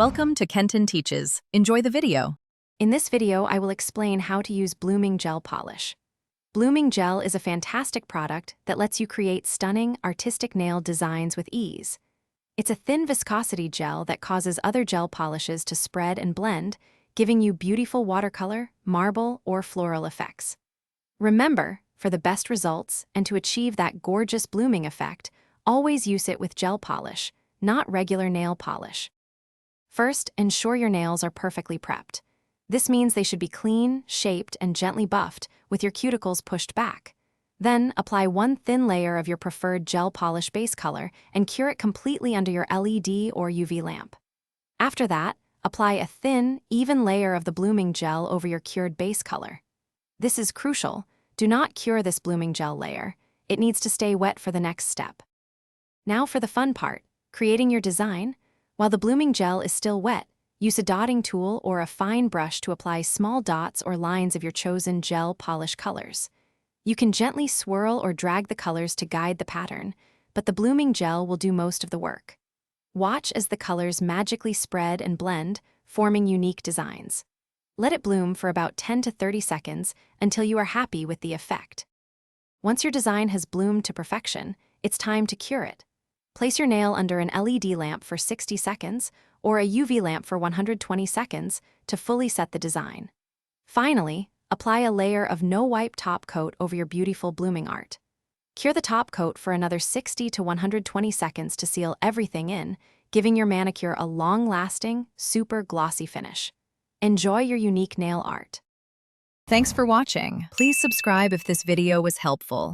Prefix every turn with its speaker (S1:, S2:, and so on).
S1: Welcome to Kenton Teaches. Enjoy the video.
S2: In this video, I will explain how to use blooming gel polish. Blooming gel is a fantastic product that lets you create stunning, artistic nail designs with ease. It's a thin viscosity gel that causes other gel polishes to spread and blend, giving you beautiful watercolor, marble, or floral effects. Remember, for the best results and to achieve that gorgeous blooming effect, always use it with gel polish, not regular nail polish. First, ensure your nails are perfectly prepped. This means they should be clean, shaped, and gently buffed, with your cuticles pushed back. Then, apply one thin layer of your preferred gel polish base color and cure it completely under your LED or UV lamp. After that, apply a thin, even layer of the blooming gel over your cured base color. This is crucial. Do not cure this blooming gel layer. It needs to stay wet for the next step. Now for the fun part, creating your design. While the blooming gel is still wet, use a dotting tool or a fine brush to apply small dots or lines of your chosen gel polish colors. You can gently swirl or drag the colors to guide the pattern, but the blooming gel will do most of the work. Watch as the colors magically spread and blend, forming unique designs. Let it bloom for about 10 to 30 seconds until you are happy with the effect. Once your design has bloomed to perfection, it's time to cure it. Place your nail under an LED lamp for 60 seconds or a UV lamp for 120 seconds to fully set the design. Finally, apply a layer of no-wipe top coat over your beautiful blooming art. Cure the top coat for another 60 to 120 seconds to seal everything in, giving your manicure a long-lasting, super glossy finish. Enjoy your unique nail art.
S1: Thanks for watching. Please subscribe if this video was helpful.